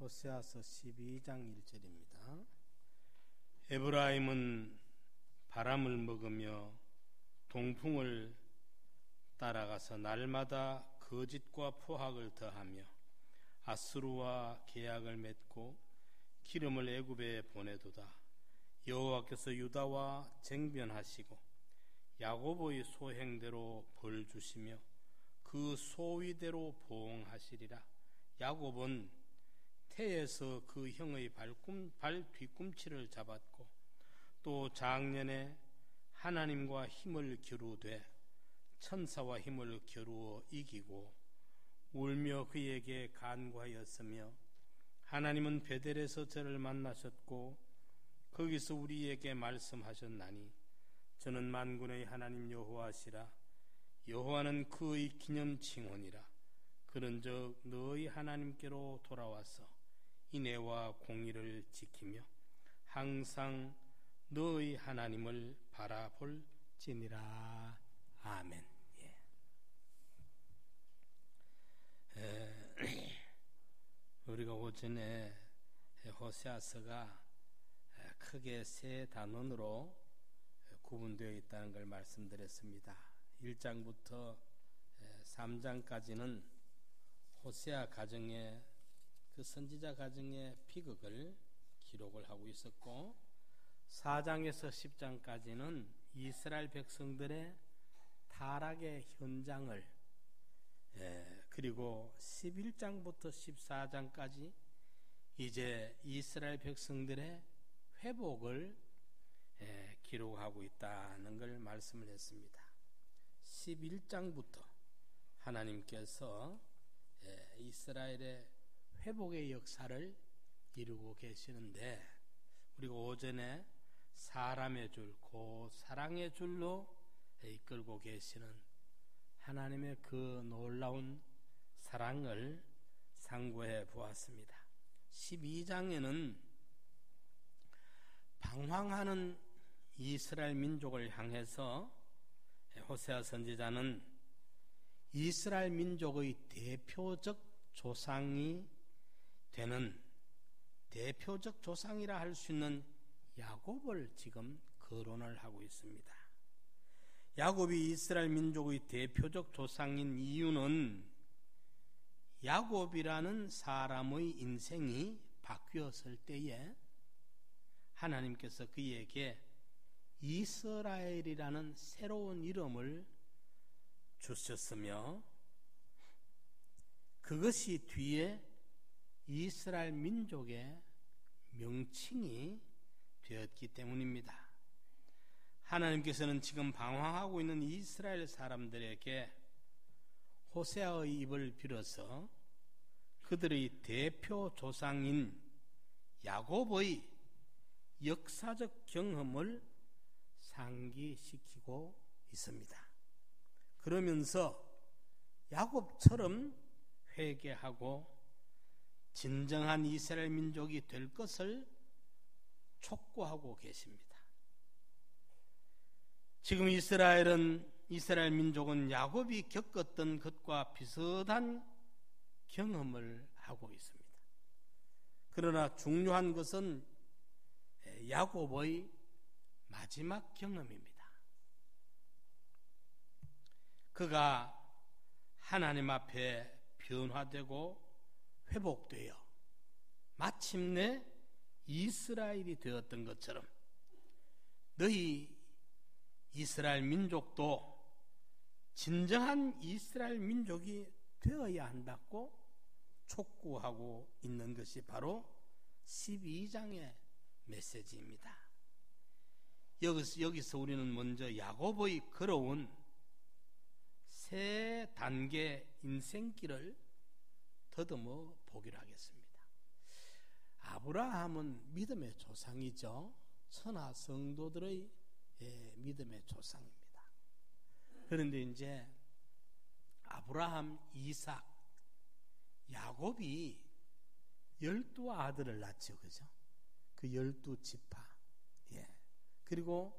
호세아서 12장 1절입니다. 에브라임은 바람을 먹으며 동풍을 따라가서 날마다 거짓과 포악을 더하며 아수르와 계약을 맺고 기름을 애굽에 보내도다. 여호와께서 유다와 쟁변하시고 야곱의 소행대로 벌 주시며 그 소위대로 보응하시리라. 야곱은 태에서 그 형의 발 뒤꿈치를 잡았고 또 작년에 하나님과 힘을 겨루되 천사와 힘을 겨루어 이기고 울며 그에게 간구하였으며 하나님은 베델에서 저를 만나셨고 거기서 우리에게 말씀하셨나니 저는 만군의 하나님 여호와시라. 여호와는 그의 기념칭언이라. 그런즉 너희 하나님께로 돌아와서 인애와 공의를 지키며 항상 너희 하나님을 바라볼지니라. 아멘. 우리가 오전에 호세아서가 크게 세 단원으로 구분되어 있다는 걸 말씀드렸습니다. 1장부터 3장까지는 호세아 가정의 그 선지자 가정의 비극을 기록을 하고 있었고 4장에서 10장까지는 이스라엘 백성들의 타락의 현장을 그리고 11장부터 14장까지 이제 이스라엘 백성들의 회복을 기록하고 있다는 걸 말씀을 했습니다. 11장부터 하나님께서 이스라엘의 회복의 역사를 이루고 계시는데 우리가 오전에 사람의 줄, 곧 사랑의 줄로 이끌고 계시는 하나님의 그 놀라운 사랑을 상고해 보았습니다. 12장에는 방황하는 이스라엘 민족을 향해서 호세아 선지자는 이스라엘 민족의 대표적 조상이 되는 대표적 조상이라 할 수 있는 야곱을 지금 거론을 하고 있습니다. 야곱이 이스라엘 민족의 대표적 조상인 이유는 야곱이라는 사람의 인생이 바뀌었을 때에 하나님께서 그에게 이스라엘이라는 새로운 이름을 주셨으며 그것이 뒤에 이스라엘 민족의 명칭이 되었기 때문입니다. 하나님께서는 지금 방황하고 있는 이스라엘 사람들에게 호세아의 입을 빌어서 그들의 대표 조상인 야곱의 역사적 경험을 상기시키고 있습니다. 그러면서 야곱처럼 회개하고 진정한 이스라엘 민족이 될 것을 촉구하고 계십니다. 지금 이스라엘 민족은 야곱이 겪었던 것과 비슷한 경험을 하고 있습니다. 그러나 중요한 것은 야곱의 마지막 경험입니다. 그가 하나님 앞에 변화되고 회복되어 마침내 이스라엘이 되었던 것처럼 너희 이스라엘 민족도 진정한 이스라엘 민족이 되어야 한다고 촉구하고 있는 것이 바로 12장의 메시지입니다. 여기서 우리는 먼저 야곱의 걸어온 세 단계 인생길을 더듬어 보기로 하겠습니다. 아브라함은 믿음의 조상이죠. 천하 성도들의 믿음의 조상입니다. 그런데 이제 아브라함, 이삭, 야곱이 12아들을 낳죠. 그죠? 그 12지파. 그리고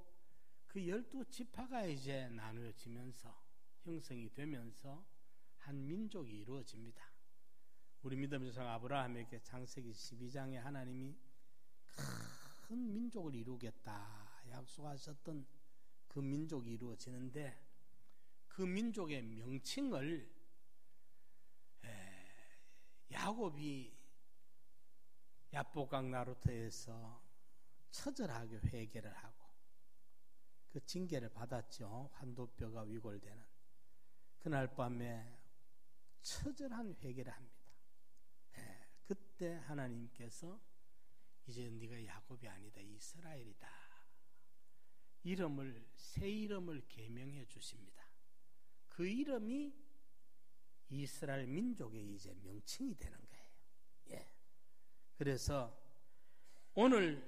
그 12지파가 이제 나누어지면서 형성이 되면서 한 민족이 이루어집니다. 우리 믿음의 조상 아브라함에게 창세기 12장에 하나님이 큰 민족을 이루겠다 약속하셨던 그 민족이 이루어지는데, 그 민족의 명칭을 야곱이 야복강 나루터에서 처절하게 회개를 하고 그 징계를 받았죠. 환도뼈가 위골되는 그날 밤에 처절한 회개를 합니다. 그때 하나님께서 이제 네가 야곱이 아니다 이스라엘이다 새 이름을 계명해 주십니다. 그 이름이 이스라엘 민족의 이제 명칭이 되는 거예요. 그래서 오늘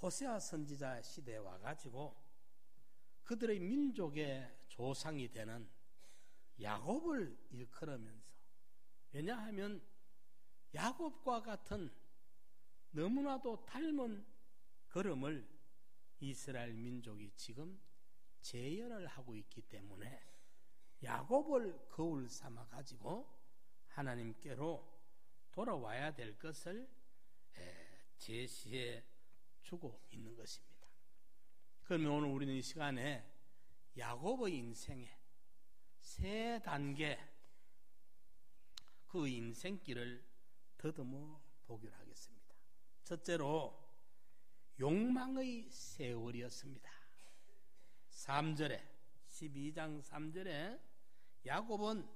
호세아 선지자 시대에 와가지고 그들의 민족의 조상이 되는 야곱을 일컬으면서, 왜냐하면 야곱과 같은 너무나도 닮은 걸음을 이스라엘 민족이 지금 재현을 하고 있기 때문에 야곱을 거울 삼아 가지고 하나님께로 돌아와야 될 것을 제시해 주고 있는 것입니다. 그러면 오늘 우리는 이 시간에 야곱의 인생의 세 단계, 그 인생길을 더듬어 보기로 하겠습니다. 첫째로 욕망의 세월이었습니다. 3절에 12장 3절에 야곱은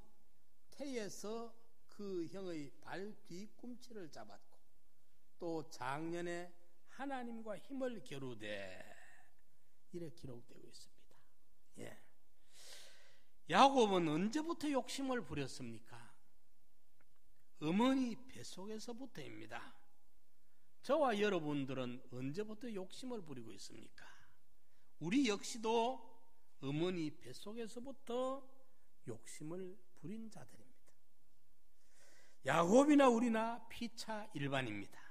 태에서 그 형의 발 뒤꿈치를 잡았고 또 작년에 하나님과 힘을 겨루되, 이렇게 기록되고 있습니다. 야곱은 언제부터 욕심을 부렸습니까? 어머니 뱃속에서부터입니다. 저와 여러분들은 언제부터 욕심을 부리고 있습니까? 우리 역시도 어머니 뱃속에서부터 욕심을 부린 자들입니다. 야곱이나 우리나 피차 일반입니다.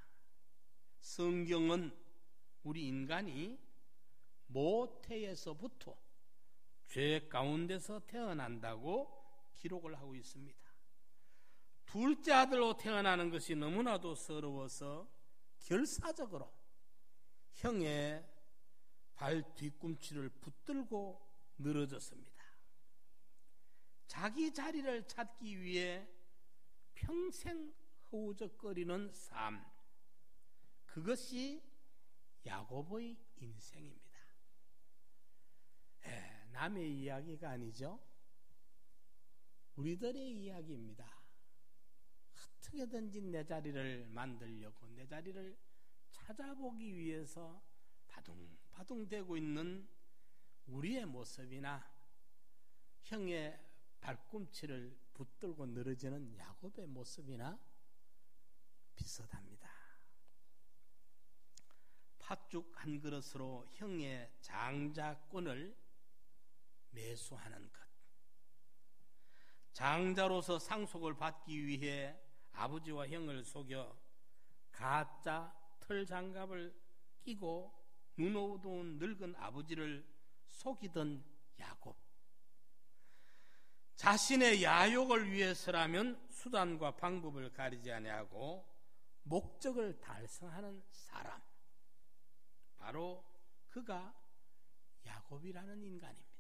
성경은 우리 인간이 모태에서부터 죄 가운데서 태어난다고 기록을 하고 있습니다. 둘째 아들로 태어나는 것이 너무나도 서러워서 결사적으로 형의 발 뒤꿈치를 붙들고 늘어졌습니다. 자기 자리를 찾기 위해 평생 허우적거리는 삶, 그것이 야곱의 인생입니다. 남의 이야기가 아니죠. 우리들의 이야기입니다. 어떻게든지 내 자리를 만들려고, 내 자리를 찾아보기 위해서 바둥바둥대고 있는 우리의 모습이나 형의 발꿈치를 붙들고 늘어지는 야곱의 모습이나 비슷합니다. 팥죽 한 그릇으로 형의 장자권을 매수하는 것, 장자로서 상속을 받기 위해 아버지와 형을 속여 가짜 털장갑을 끼고 눈 어두운 늙은 아버지를 속이던 야곱, 자신의 야욕을 위해서라면 수단과 방법을 가리지 아니하고 목적을 달성하는 사람, 바로 그가 야곱이라는 인간입니다.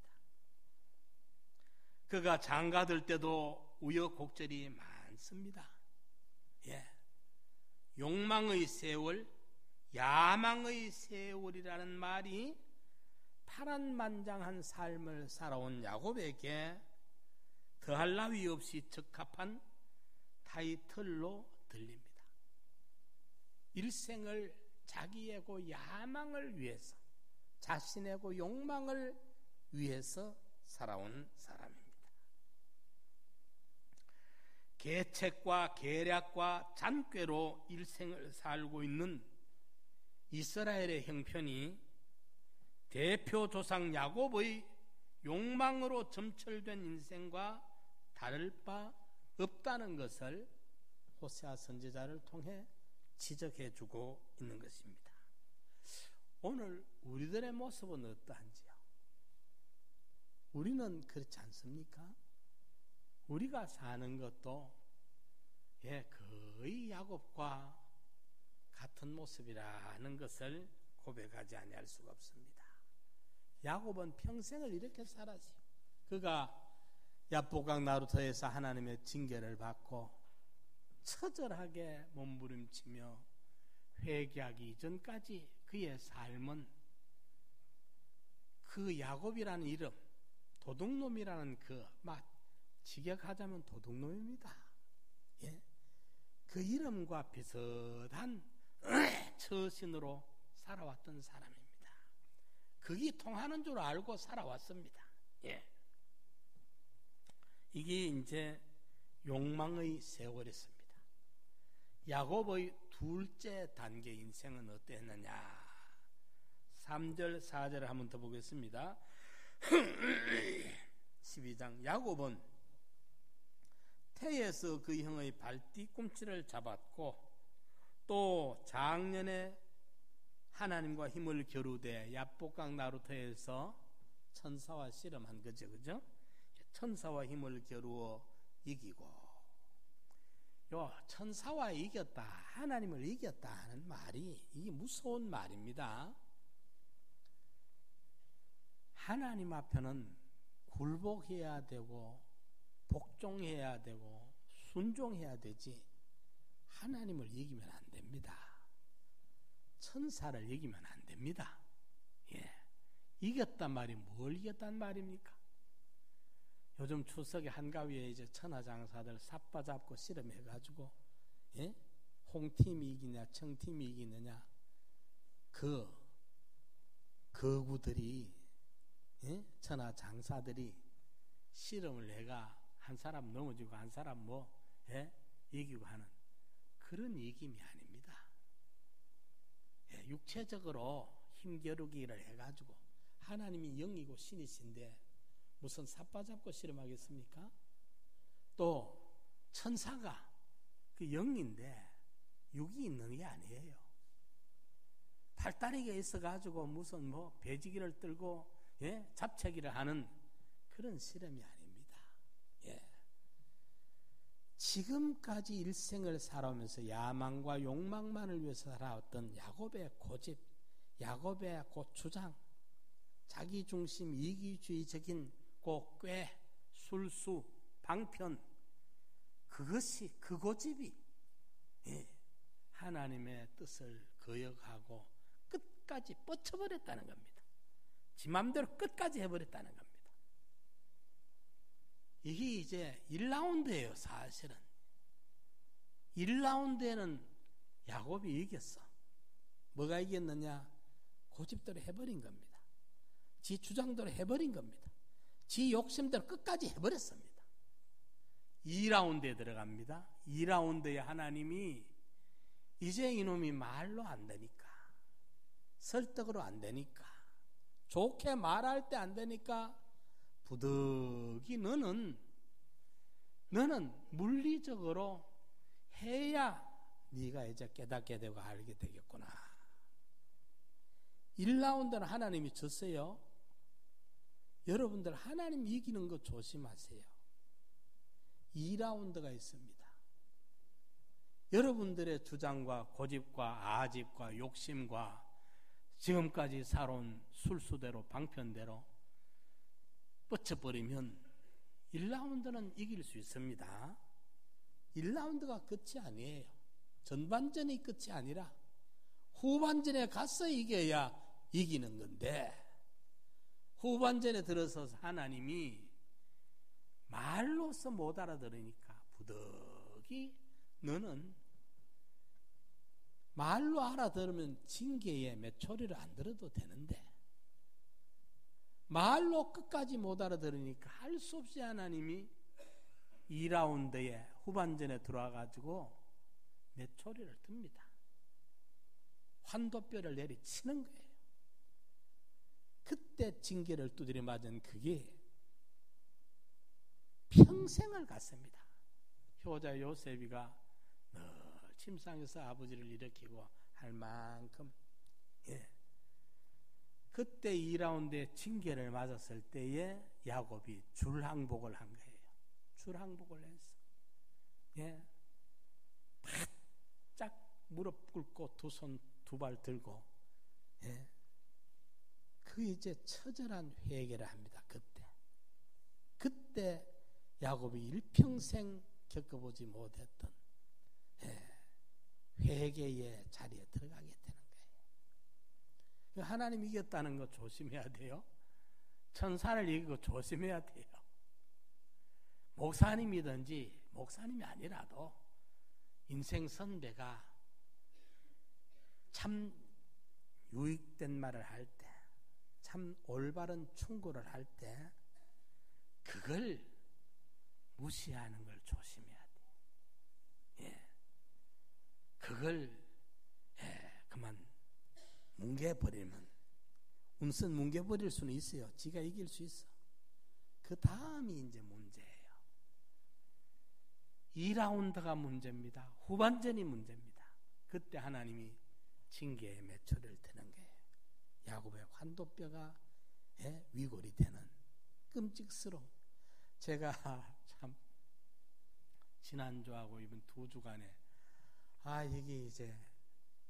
그가 장가들 때도 우여곡절이 많습니다. 욕망의 세월, 야망의 세월이라는 말이 파란만장한 삶을 살아온 야곱에게 더할 나위 없이 적합한 타이틀로 들립니다. 일생을 자기의 그 야망을 위해서, 자신의 그 욕망을 위해서 살아온 사람입니다. 계책과 계략과 잔꾀로 일생을 살고 있는 이스라엘의 형편이 대표 조상 야곱의 욕망으로 점철된 인생과 다를 바 없다는 것을 호세아 선지자를 통해 지적해주고 있는 것입니다. 오늘 우리들의 모습은 어떠한지요? 우리는 그렇지 않습니까? 우리가 사는 것도 거의 야곱과 같은 모습이라는 것을 고백하지 아니할 수가 없습니다. 야곱은 평생을 이렇게 살았어요. 그가 야복강 나루터에서 하나님의 징계를 받고 처절하게 몸부림치며 회개하기 이전까지 그의 삶은 그 야곱이라는 이름, 도둑놈이라는 직역하자면 도둑놈입니다. 그 이름과 비슷한 처신으로 살아왔던 사람입니다. 그게 통하는 줄 알고 살아왔습니다. 이게 이제 욕망의 세월이었습니다. 야곱의 둘째 단계 인생은 어땠느냐? 3절 4절을 한번 더 보겠습니다. 12장 야곱은 태에서 그 형의 발뒤꿈치를 잡았고 또 작년에 하나님과 힘을 겨루되 야복강 나루터에서 천사와 씨름한 거죠. 그죠? 천사와 힘을 겨루어 이기고 천사와 이겼다, 하나님을 이겼다 하는 말이 이게 무서운 말입니다. 하나님 앞에는 굴복해야 되고 복종해야 되고 순종해야 되지 하나님을 이기면 안 됩니다. 천사를 이기면 안 됩니다. 이겼단 말이 뭘 이겼단 말입니까? 요즘 추석에 한가위에 이제 천하장사들 삿바 잡고 씨름해가지고 홍팀이 이기냐 청팀이 이기느냐 거구들이 천하장사들이 씨름을 해가 한 사람 넘어지고 한 사람 이기고 하는 그런 이김이 아닙니다. 육체적으로 힘겨루기를 해가지고 하나님이 영이고 신이신데 무슨 삿바 잡고 씨름하겠습니까? 또 천사가 그 영인데 육이 있는 게 아니에요. 팔다리가 있어가지고 무슨 배지기를 들고 잡채기를 하는 그런 씨름이 아닙니다. 지금까지 일생을 살아오면서 야망과 욕망만을 위해서 살아왔던 야곱의 고집, 야곱의 고추장, 자기중심, 이기주의적인 꾀, 술수, 방편, 그것이 그 고집이 하나님의 뜻을 거역하고 끝까지 뻗쳐버렸다는 겁니다. 지 맘대로 끝까지 해버렸다는 겁니다. 이게 이제 1라운드예요. 사실은 1라운드에는 야곱이 이겼어. 뭐가 이겼느냐? 고집대로 해버린 겁니다. 지 주장대로 해버린 겁니다. 지 욕심대로 끝까지 해버렸습니다. 2라운드에 들어갑니다. 2라운드에 하나님이 이제 이놈이 말로 안 되니까, 설득으로 안 되니까, 좋게 말할 때 안 되니까 부득이 너는 물리적으로 해야 네가 이제 깨닫게 되고 알게 되겠구나. 1라운드는 하나님이 졌어요. 여러분들 하나님 이기는 거 조심하세요. 2라운드가 있습니다. 여러분들의 주장과 고집과 아집과 욕심과 지금까지 살아온 술수대로 방편대로 뻗쳐버리면 1라운드는 이길 수 있습니다. 1라운드가 끝이 아니에요. 전반전이 끝이 아니라 후반전에 가서 이겨야 이기는 건데, 후반전에 들어서서 하나님이 말로서 못 알아들으니까 부득이 너는 말로 알아들으면 징계에 메초리를 안 들어도 되는데 말로 끝까지 못 알아들으니까 할 수 없이 하나님이 2라운드에 후반전에 들어와가지고 메초리를 듭니다. 환도뼈를 내리치는 거예요. 그때 징계를 두드려 맞은 그게 평생을 갔습니다. 효자 요셉이가 늘 침상에서 아버지를 일으키고 할 만큼 그때 2라운드에 징계를 맞았을 때에 야곱이 줄항복을 한 거예요. 줄항복을 했어. 무릎 꿇고 두 손 두 발 들고, 예? 그 이제 처절한 회개를 합니다. 그때 야곱이 일평생 겪어보지 못했던, 예, 회개의 자리에 들어가게 되는 거예요. 하나님 이겼다는 거 조심해야 돼요. 천사를 이기고 조심해야 돼요. 목사님이든지 목사님이 아니라도 인생 선배가 참 유익된 말을 할 때, 참 올바른 충고를 할 때 그걸 무시하는 걸 조심해야 돼. 예, 그걸 그만 뭉개버리면, 우선 뭉개버릴 수는 있어요. 지가 이길 수 있어. 그 다음이 이제 문제예요. 2라운드가 문제입니다. 후반전이 문제입니다. 그때 하나님이 징계의 매초를 드는 거예요. 야곱의 환도뼈가 위골이 되는 끔찍스러운. 제가 참 지난주하고 이번 2주간에 이게 이제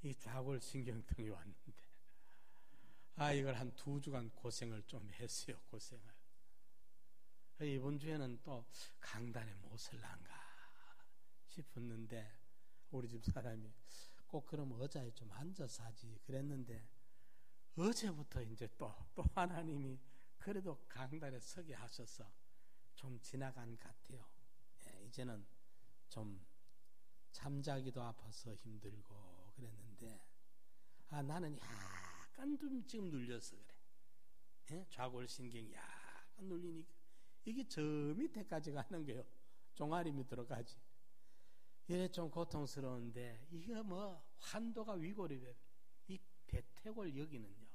이 좌골신경통이 왔는데 이걸 한 2주간 고생을 좀 했어요. 고생을. 이번 주에는 또 강단에 못 설란가 싶었는데 우리 집 사람이 꼭 그럼 의자에 좀 앉아서 하지 그랬는데 어제부터 이제 또 하나님이 그래도 강단에 서게 하셔서 좀 지나간 것 같아요. 이제는 좀 잠자기도 아파서 힘들고 그랬는데 나는 약간 좀 지금 눌려서 그래. 좌골신경이 약간 눌리니까 이게 저 밑에까지 가는 거예요. 종아리 밑으로 가지. 이래 좀 고통스러운데 이거 뭐 환도가 위골이 돼. 이 대퇴골 여기는요.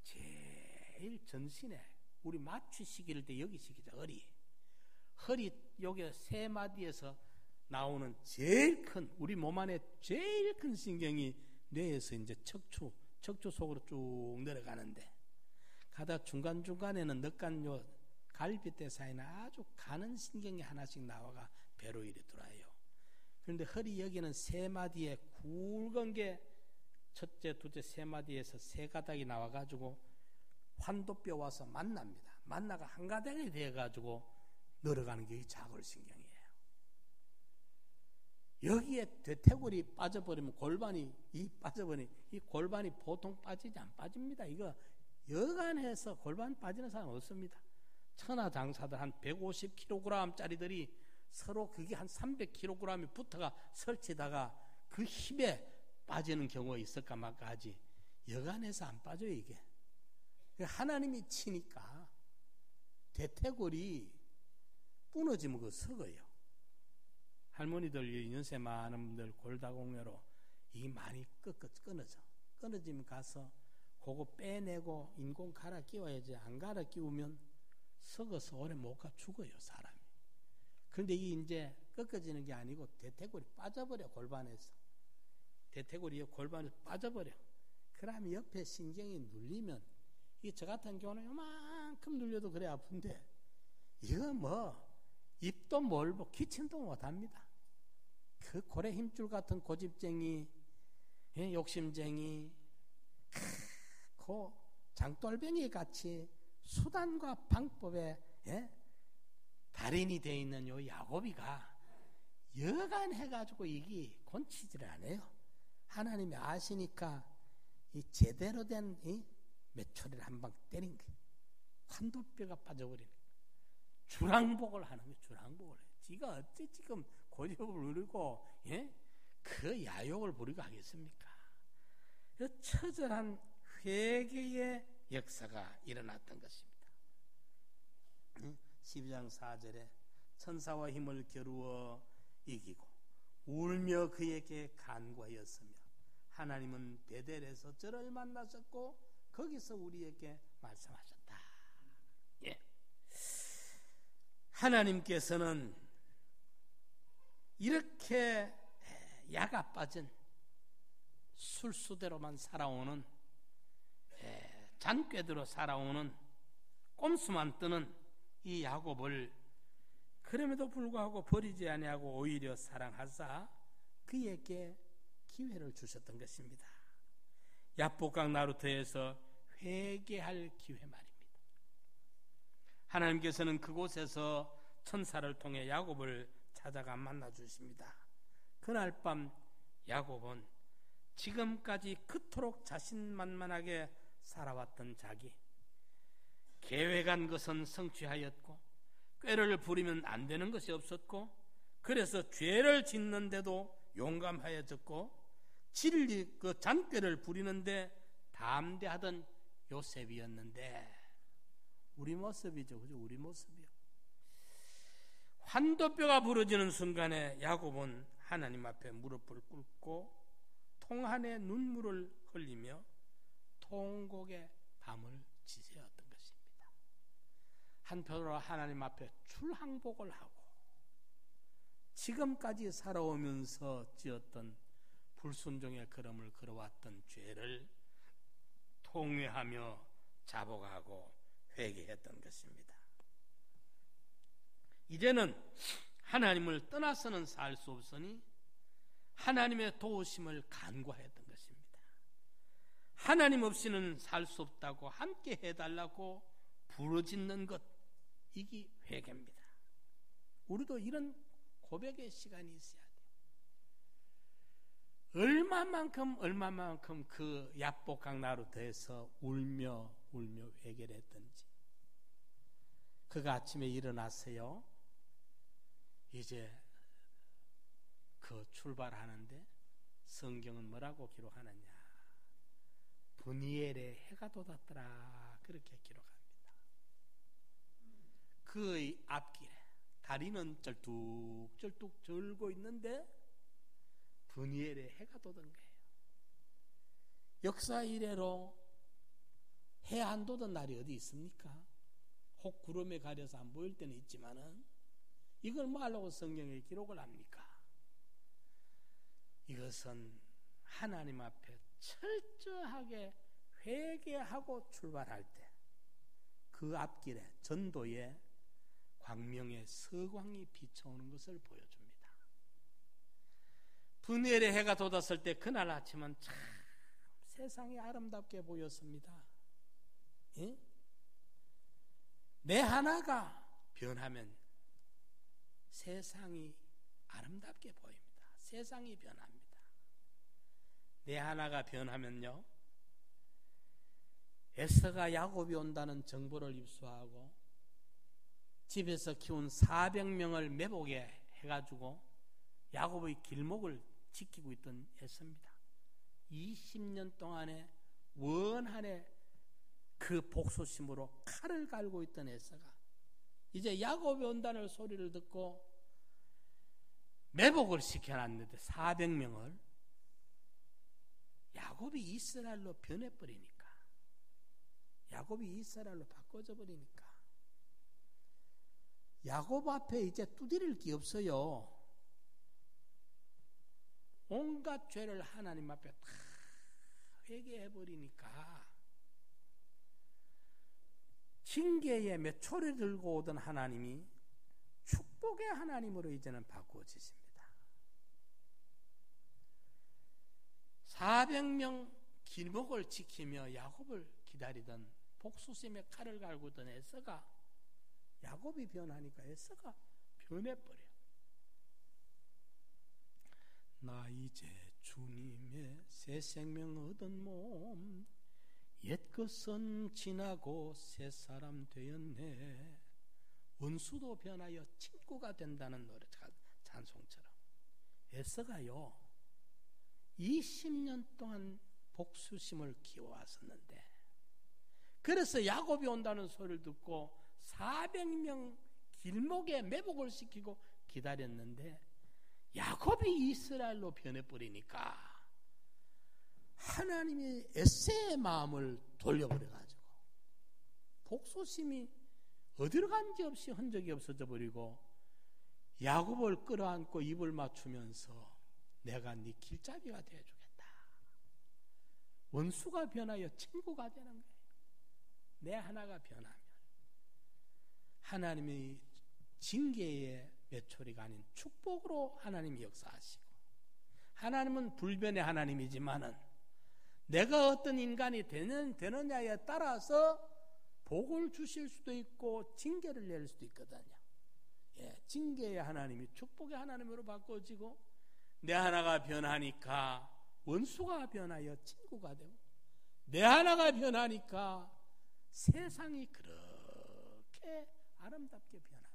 제일 전신에 우리 마취 시킬 때 여기 시키자. 허리 요게 세 마디에서 나오는 제일 큰 우리 몸 안에 제일 큰 신경이 뇌에서 이제 척추 속으로 쭉 내려가는데 가다 중간중간에는 늑간 요 갈비뼈 사이는 아주 가는 신경이 하나씩 나와가 배로 이리 들어와요. 그런데 허리 여기는 세 마디에 굵은 게 첫째, 둘째, 세 마디에서 세 가닥이 나와가지고 환도뼈 와서 만납니다. 만나가 한 가닥이 돼가지고 늘어가는 게 이 좌골신경이에요. 여기에 대퇴골이 빠져버리면 골반이 이 골반이 보통 빠지지 안 빠집니다. 이거 여간해서 골반 빠지는 사람 없습니다. 천하장사들 한 150kg짜리들이 서로 그게 한 300kg이 붙어가 설치다가 그 힘에 빠지는 경우가 있을까 말까 하지 여간해서 안 빠져요. 이게 하나님이 치니까 대퇴골이 부러지면 그거 썩어요. 할머니들 연세 많은 분들 골다공여로 이게 많이 끊어지면 가서 그거 빼내고 인공 갈아 끼워야지. 안 갈아 끼우면 썩어서 오래 못 가 죽어요 사람이. 그런데 이게 이제 꺾어지는 게 아니고 대퇴골이 빠져버려. 골반에서 대퇴골이 골반에서 빠져버려. 그러면 옆에 신경이 눌리면 이게 저 같은 경우는 요만큼 눌려도 그래 아픈데 이거 뭐 입도 멀고 기침도 못합니다. 그 고래 힘줄 같은 고집쟁이, 욕심쟁이, 그 장돌뱅이 같이 수단과 방법에 달인이 되어 있는 요 야곱이가 여간 해가지고 이게 곤치지를 않아요. 하나님이 아시니까 이 제대로 된 이 메초리를 한 방 때린 거예요. 환도뼈가 빠져버리는 거예요. 주랑복을 하는 거예요. 주랑복을 해요. 지가 어찌 지금 고집을 부리고 그 야욕을 부리고 하겠습니까? 그 처절한 회개의 역사가 일어났던 것입니다. 12장 4절에 천사와 힘을 겨루어 이기고 울며 그에게 간구하였으며 하나님은 베델에서 저를 만나셨고 거기서 우리에게 말씀하셨다. 하나님께서는 이렇게 야가 빠진 술수대로만 살아오는 잔꾀대로 살아오는 꼼수만 뜨는 이 야곱을 그럼에도 불구하고 버리지 아니하고 오히려 사랑하사 그에게 기회를 주셨던 것입니다. 야복강 나루터에서 회개할 기회 말입니다. 하나님께서는 그곳에서 천사를 통해 야곱을 찾아가 만나 주십니다. 그날 밤 야곱은 지금까지 그토록 자신만만하게 살아왔던 자기, 계획한 것은 성취하였고 꾀를 부리면 안 되는 것이 없었고, 그래서 죄를 짓는데도 용감하여졌고 진리 그 잔꾀를 부리는데 담대하던 요셉이었는데, 우리 모습이죠, 그죠? 우리 모습이요. 환도뼈가 부러지는 순간에 야곱은 하나님 앞에 무릎을 꿇고 통한의 눈물을 흘리며 통곡의 밤을 지새웠던 것입니다. 한편으로 하나님 앞에 출항복을 하고 지금까지 살아오면서 지었던 불순종의 걸음을 걸어왔던 죄를 통회하며 자복하고 회개했던 것입니다. 이제는 하나님을 떠나서는 살 수 없으니 하나님의 도우심을 간구했던 것입니다. 하나님 없이는 살 수 없다고 함께 해달라고 부르짖는 것, 이게 회개입니다. 우리도 이런 고백의 시간이 있어야 돼요. 얼마만큼 그 야복강 나루터에서 울며 회개를 했던지. 그가 아침에 일어났어요. 이제 그 출발하는데 성경은 뭐라고 기록하느냐? 브니엘의 해가 돋았더라, 그렇게 기록합니다. 그의 앞길에 다리는 쩔뚝쩔뚝 절고 있는데 브니엘의 해가 돋은 거예요. 역사 이래로 해 안 돋은 날이 어디 있습니까? 혹 구름에 가려서 안 보일 때는 있지만은 이걸 뭐 하려고 성경에 기록을 합니까? 이것은 하나님 앞에 철저하게 회개하고 출발할 때 그 앞길에 전도에 광명의 서광이 비춰오는 것을 보여줍니다. 브니엘의 해가 돋았을 때 그날 아침은 참 세상이 아름답게 보였습니다. 예? 내 하나가 변하면 세상이 아름답게 보입니다. 세상이 변합니다. 내 하나가 변하면요, 에서가 야곱이 온다는 정보를 입수하고 집에서 키운 400명을 매복에 해가지고 야곱의 길목을 지키고 있던 에서입니다. 20년 동안에 원한의 그 복수심으로 칼을 갈고 있던 에서가 이제 야곱이 온다는 소리를 듣고 매복을 시켜놨는데 400명을 야곱이 이스라엘로 변해버리니까, 야곱이 이스라엘로 바꿔져 버리니까 야곱 앞에 이제 두드릴 게 없어요. 온갖 죄를 하나님 앞에 다 회개해버리니까 징계의 메초를 들고 오던 하나님이 축복의 하나님으로 이제는 바꾸어지십니다. 400명 길목을 지키며 야곱을 기다리던 복수심에 칼을 갈고 있던 에서가, 야곱이 변하니까 에서가 변해버려. 나 이제 주님의 새 생명 얻은 몸, 옛것은 지나고 새 사람 되었네. 원수도 변하여 친구가 된다는 노래, 찬송처럼 에서가요 20년 동안 복수심을 키워왔었는데, 그래서 야곱이 온다는 소리를 듣고 400명 길목에 매복을 시키고 기다렸는데 야곱이 이스라엘로 변해버리니까 하나님이 에서의 마음을 돌려버려가지고 복수심이 어디로 간지 없이 흔적이 없어져 버리고 야곱을 끌어안고 입을 맞추면서 내가 네 길잡이가 되어주겠다. 원수가 변하여 친구가 되는 거예요. 내 하나가 변하면 하나님의 징계의 메초리가 아닌 축복으로 하나님이 역사하시고, 하나님은 불변의 하나님이지만은 내가 어떤 인간이 되느냐에 따라서 복을 주실 수도 있고 징계를 내릴 수도 있거든요. 예, 징계의 하나님이 축복의 하나님으로 바꿔지고 내 하나가 변하니까 원수가 변하여 친구가 되고 내 하나가 변하니까 세상이 그렇게 아름답게 변합니다.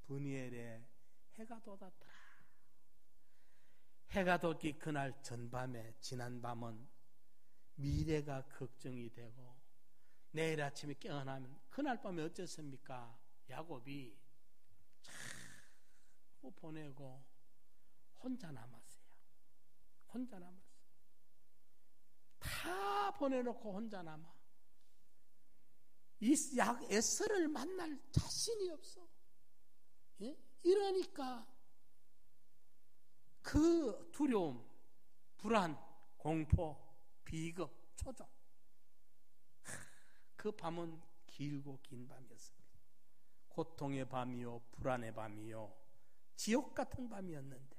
브니엘에 해가 돋았더라. 해가 돋기 그날 전밤에 지난 밤은 미래가 걱정이 되고 내일 아침에 깨어나면 그날 밤에 어쨌습니까? 야곱이 자꾸 보내고 혼자 남았어요. 혼자 남았어요. 다 보내놓고 혼자 남아. 이 에서를 만날 자신이 없어. 예? 이러니까 그 두려움, 불안, 공포, 비겁, 초조. 그 밤은 길고 긴 밤이었습니다. 고통의 밤이요, 불안의 밤이요, 지옥 같은 밤이었는데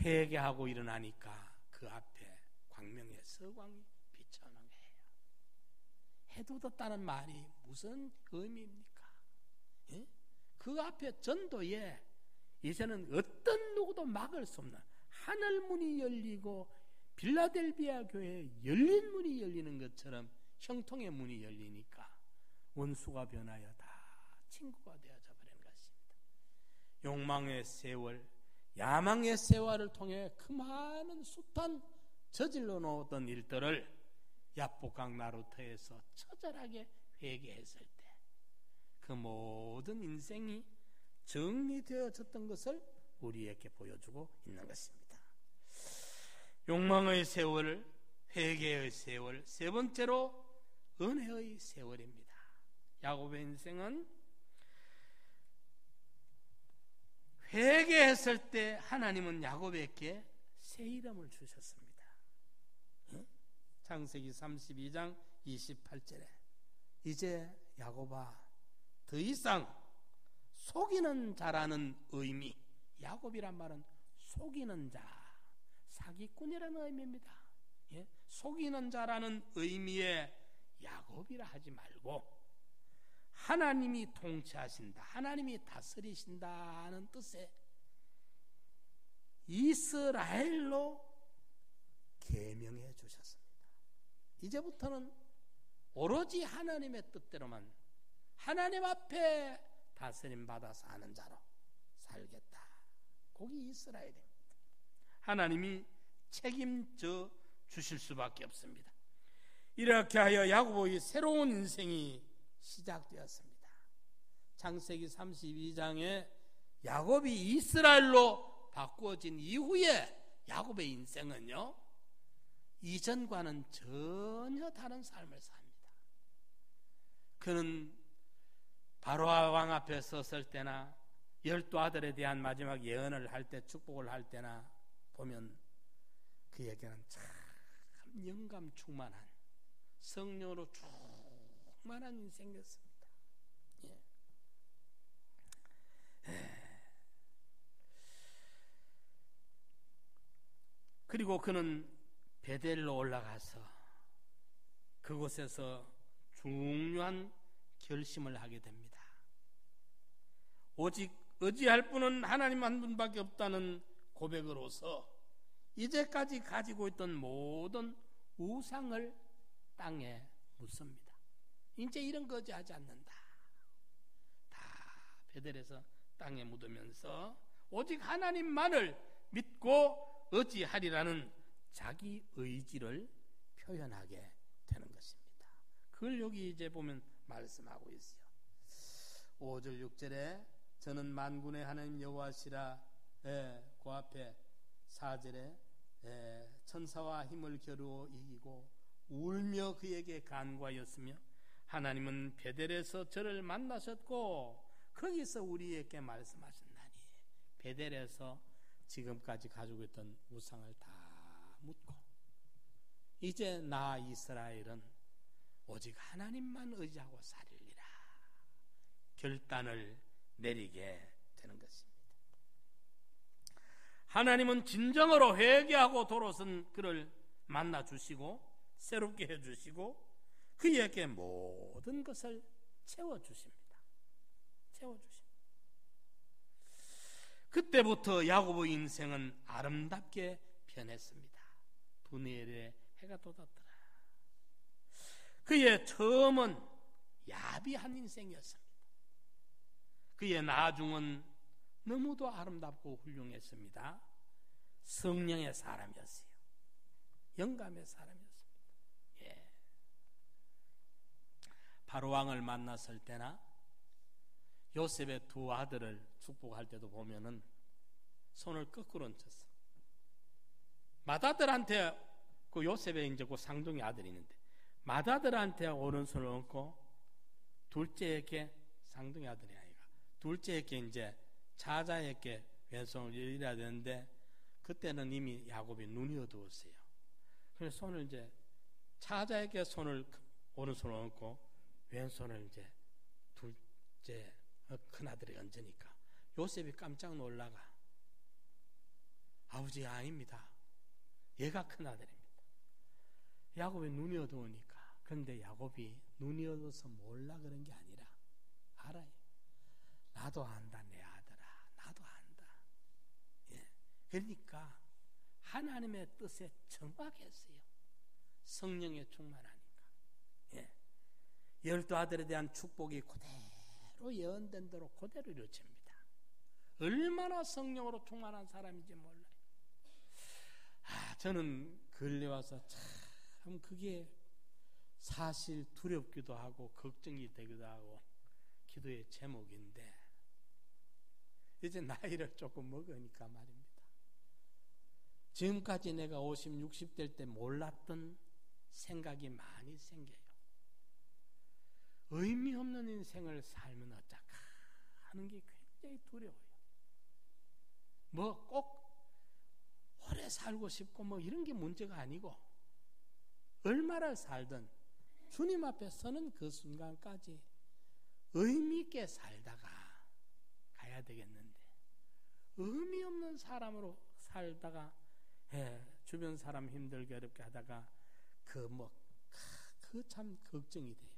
회개하고 일어나니까 그 앞에 광명의 서광이 비쳐오는 거예요. 해도 떴다는 말이 무슨 의미입니까? 예? 그 앞에 전도에 이제는 어떤 누구도 막을 수 없는 하늘문이 열리고 빌라델비아 교회에 열린 문이 열리는 것처럼 형통의 문이 열리니까 원수가 변하여 다 친구가 되어져 버린 것입니다. 욕망의 세월, 야망의 세월을 통해 그 많은 숱한 저질러 놓았던 일들을 야복강 나루터에서 처절하게 회개했을 때 그 모든 인생이 정리되어졌던 것을 우리에게 보여주고 있는 것입니다. 욕망의 세월, 회개의 세월, 세 번째로 은혜의 세월입니다. 야곱의 인생은 회개했을 때 하나님은 야곱에게 새 이름을 주셨습니다. 창세기 32장 28절에 이제 야곱아 더 이상 속이는 자라는 의미, 야곱이란 말은 속이는 자, 사기꾼이라는 의미입니다. 예? 속이는 자라는 의미의 야곱이라 하지 말고 하나님이 통치하신다, 하나님이 다스리신다는 뜻의 이스라엘로 계명해 주셨습니다. 이제부터는 오로지 하나님의 뜻대로만 하나님 앞에 다스림 받아 사는 자로 살겠다. 거기 이스라엘입니다. 하나님이 책임져 주실 수밖에 없습니다. 이렇게 하여 야곱의 새로운 인생이 시작되었습니다. 창세기 32장에 야곱이 이스라엘로 바꾸어진 이후에 야곱의 인생은요, 이전과는 전혀 다른 삶을 삽니다. 그는 바로와 왕 앞에 섰을 때나 12아들에 대한 마지막 예언을 할 때, 축복을 할 때나 보면 그에게는 참 영감 충만한, 성령으로 충만한 인생이었습니다. 예. 그리고 그는 베델로 올라가서 그곳에서 중요한 결심을 하게 됩니다. 오직 의지할 분은 하나님 한 분밖에 없다는 고백으로서 이제까지 가지고 있던 모든 우상을 땅에 묻습니다. 이제 이런 거 의지하지 않는다. 다 베델에서 땅에 묻으면서 오직 하나님만을 믿고 의지하리라는 자기 의지를 표현하게 되는 것입니다. 그걸 여기 이제 보면 말씀하고 있어요. 5절 6절에 저는 만군의 하나님 여호와시라, 그 앞에 4절에 천사와 힘을 겨루어 이기고 울며 그에게 간구하였으며 하나님은 베델에서 저를 만나셨고 거기서 우리에게 말씀하셨나니, 베델에서 지금까지 가지고 있던 우상을 다 묻고 이제 나 이스라엘은 오직 하나님만 의지하고 살리라 결단을 내리게 되는 것입니다. 하나님은 진정으로 회개하고 돌아선 그를 만나 주시고 새롭게 해 주시고 그에게 모든 것을 채워 주십니다. 채워 주십니다. 그때부터 야곱의 인생은 아름답게 변했습니다. 분이엘의 해가 돋았더라. 그의 처음은 야비한 인생이었습니다. 그의 나중은 너무도 아름답고 훌륭했습니다. 성령의 사람이었어요. 영감의 사람이었습니다. 예. 바로왕을 만났을 때나 요셉의 두 아들을 축복할 때도 보면은 손을 거꾸로 얹혔어. 맏아들한테 그 요셉의 이제 그 쌍둥이 아들이 있는데 맏아들한테 오른손을 얹고 둘째에게 쌍둥이 아들이 아니라 둘째에게 이제 차자에게 왼손을 이래야 되는데 그때는 이미 야곱이 눈이 어두웠어요. 그래서 손을 이제 차자에게 손을 오른손을 얹고 왼손을 이제 둘째 큰 아들이 얹으니까 요셉이 깜짝 놀라가 아버지 아닙니다. 얘가 큰 아들입니다. 야곱이 눈이 어두우니까. 그런데 야곱이 눈이 어두워서 몰라 그런 게 아니라 알아요. 나도 안다 내 아들아. 나도 안다. 예. 그러니까 하나님의 뜻에 정확했어요. 성령에 충만하니까. 예. 12아들에 대한 축복이 그대로 예언된 대로 그대로 이루어집니다. 얼마나 성령으로 충만한 사람인지 몰라요. 저는 근래 와서 참 그게 사실 두렵기도 하고 걱정이 되기도 하고 기도의 제목인데 이제 나이를 조금 먹으니까 말입니다. 지금까지 내가 50, 60대 때 몰랐던 생각이 많이 생겨요. 의미 없는 인생을 살면 어쩔까 하는 게 굉장히 두려워요. 뭐 꼭 오래 살고 싶고 뭐 이런 게 문제가 아니고 얼마나 살든 주님 앞에 서는 그 순간까지 의미 있게 살다가 가야 되겠는데 의미 없는 사람으로 살다가 주변 사람 힘들게 어렵게 하다가 그 참 걱정이 돼요.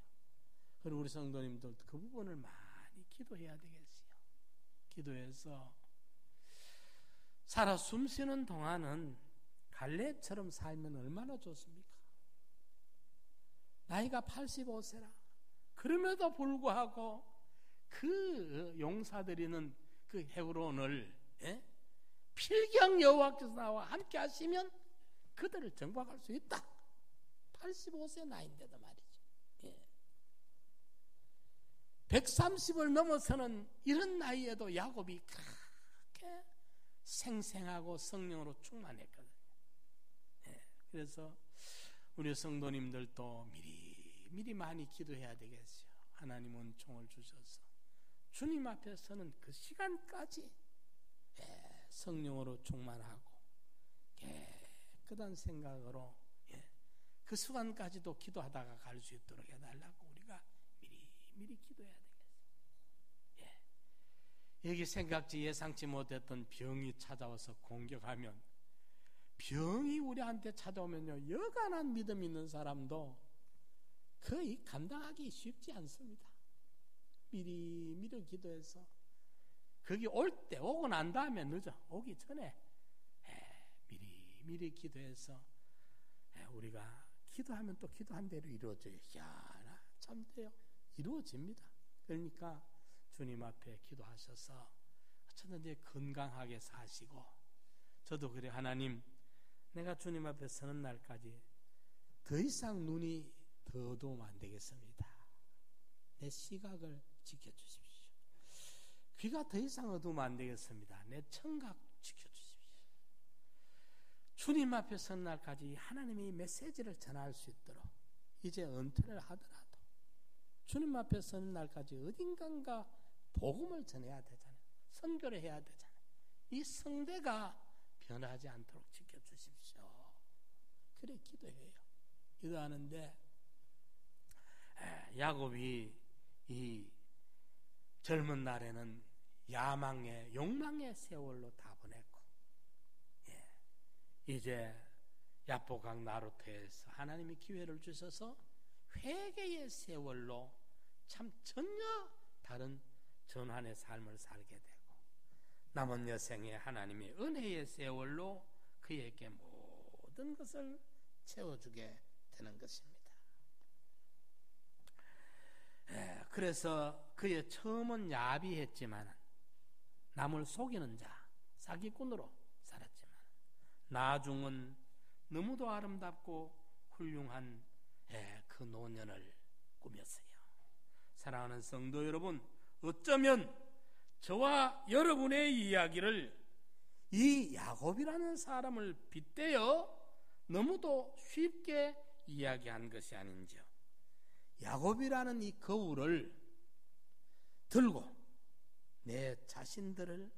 그리고 우리 성도님들 그 부분을 많이 기도해야 되겠어요. 기도해서 살아 숨쉬는 동안은 갈렙처럼 살면 얼마나 좋습니까? 나이가 85세라. 그럼에도 불구하고 그 용사들이는 그 헤브론을 필경 여호와께서 나와 함께 하시면 그들을 정복할 수 있다. 85세 나이인데도 말이죠. 130을 넘어서는 이런 나이에도 야곱이 그렇게 생생하고 성령으로 충만했거든요. 그래서 우리 성도님들도 미리 많이 기도해야 되겠어요. 하나님 은총을 주셔서 주님 앞에 서는 그 시간까지 성령으로 충만하고 깨끗한 생각으로 그 시간까지도 기도하다가 갈 수 있도록 해달라고 우리가 미리 기도해야 되겠어요. 여기 생각지 예상치 못했던 병이 찾아와서 공격하면 병이 우리한테 찾아오면요 여간한 믿음 있는 사람도 거의 감당하기 쉽지 않습니다. 미리 기도해서 거기 올 때 오고 난 다음에 늦어. 오기 전에 미리 기도해서 우리가 기도하면 또 기도한 대로 이루어져요. 야, 참 돼요. 이루어집니다. 그러니까 주님 앞에 기도하셔서 어쩌든지 건강하게 사시고 저도 그래 하나님 내가 주님 앞에 서는 날까지 더 이상 눈이 더 어두우면 안 되겠습니다. 내 시각을 지켜주십시오. 귀가 더 이상 어두우면 안 되겠습니다. 내 청각 지켜주십시오. 주님 앞에 선 날까지 하나님이 메시지를 전할 수 있도록 이제 은퇴를 하더라도 주님 앞에 서는 날까지 어딘가 복음을 전해야 되잖아요. 선교를 해야 되잖아요. 이 성대가 변하지 않도록 지켜주십시오. 그래 기도해요. 기도하는데 야곱이 이 젊은 날에는 야망의 욕망의 세월로 다 보냈고 이제 야포강 나루터에서 하나님이 기회를 주셔서 회개의 세월로 참 전혀 다른 전환의 삶을 살게 되고, 남은 여생에 하나님의 은혜의 세월로 그에게 모든 것을 채워주게 되는 것입니다. 그래서 그의 처음은 야비했지만 남을 속이는 자, 사기꾼으로 살았지만 나중은 너무도 아름답고 훌륭한 그 노년을 꾸몄어요. 사랑하는 성도 여러분, 어쩌면 저와 여러분의 이야기를 이 야곱이라는 사람을 빗대어 너무도 쉽게 이야기한 것이 아닌지요. 야곱이라는 이 거울을 들고 내 자신들을,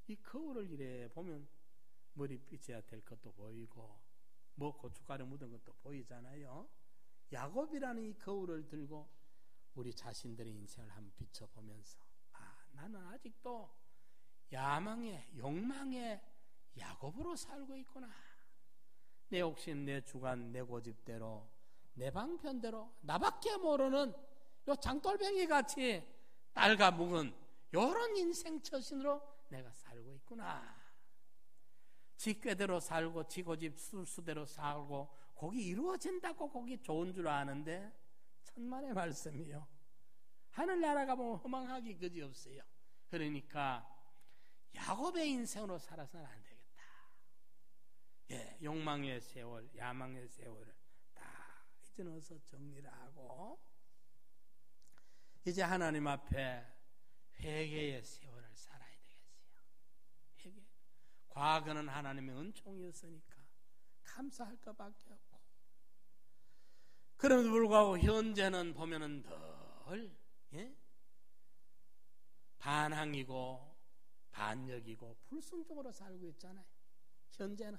이 거울을 이래 보면 머리빗어야 될 것도 보이고 뭐 고춧가루 묻은 것도 보이잖아요. 야곱이라는 이 거울을 들고 우리 자신들의 인생을 한번 비춰보면서, 나는 아직도 야망의, 욕망의 야곱으로 살고 있구나. 내 욕심, 내 주관, 내 고집대로, 내 방편대로 나밖에 모르는 요 장돌뱅이 같이 딸과 묵은 요런 인생 처신으로 내가 살고 있구나. 지 꾀대로 살고 지 고집 술수대로 살고 거기 이루어진다고 거기 좋은 줄 아는데 천만의 말씀이요. 하늘나라가 보면 허망하기 그지없어요. 그러니까 야곱의 인생으로 살아서는 안 되겠다. 욕망의 세월, 야망의 세월을 다 이제 어서 정리를 하고 이제 하나님 앞에 회개의 세월을 살아야 되겠어요. 회개. 과거는 하나님의 은총이었으니까 감사할 것밖에 없고, 그럼에도 불구하고 현재는 보면은 늘 반항이고 반역이고 불순종으로 살고 있잖아요. 현재는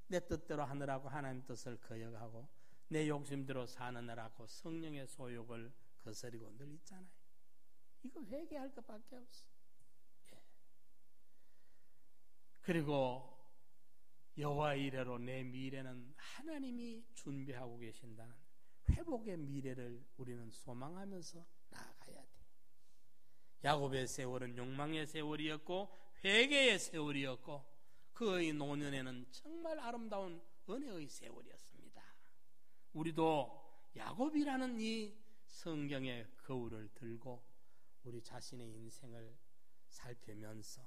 내 뜻대로 하느라고 하나님 뜻을 거역하고 내 욕심대로 사느라고 성령의 소욕을 거스리고 늘 있잖아요. 이거 회개할 것밖에 없어. 그리고 여호와 이래로 내 미래는 하나님이 준비하고 계신다는 회복의 미래를 우리는 소망하면서 나아가야 돼. 야곱의 세월은 욕망의 세월이었고 회개의 세월이었고 그의 노년에는 정말 아름다운 은혜의 세월이었습니다. 우리도 야곱이라는 이 성경의 거울을 들고 우리 자신의 인생을 살피면서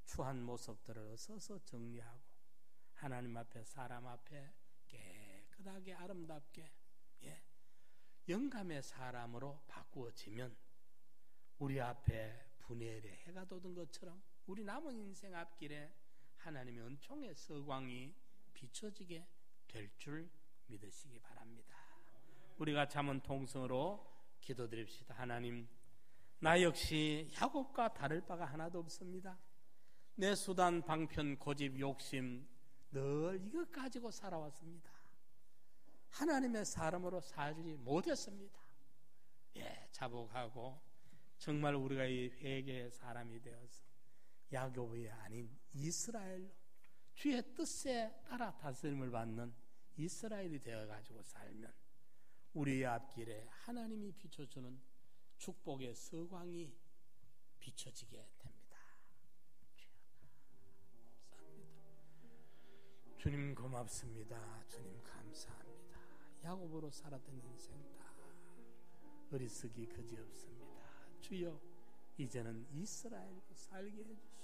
추한 모습들을 서서 정리하고 하나님 앞에 사람 앞에 깨끗하게 아름답게 영감의 사람으로 바꾸어지면 우리 앞에 분해의 해가 돋은 것처럼 우리 남은 인생 앞길에 하나님의 은총의 서광이 비춰지게 될 줄 믿으시기 바랍니다. 우리가 잠언 통성으로 기도드립시다. 하나님, 나 역시 야곱과 다를 바가 하나도 없습니다. 내 수단, 방편, 고집, 욕심 늘 이것 가지고 살아왔습니다. 하나님의 사람으로 살지 못했습니다. 자복하고 정말 우리가 이 회개의 사람이 되어서 야곱이 아닌 이스라엘로 주의 뜻에 따라 다스림을 받는 이스라엘이 되어가지고 살면 우리의 앞길에 하나님이 비춰주는 축복의 서광이 비춰지게 됩니다. 주님 고맙습니다. 주님 감사합니다. 야곱으로 살았던 인생 다 어리석이 그지없습니다. 주여, 이제는 이스라엘로 살게 해주시옵소서.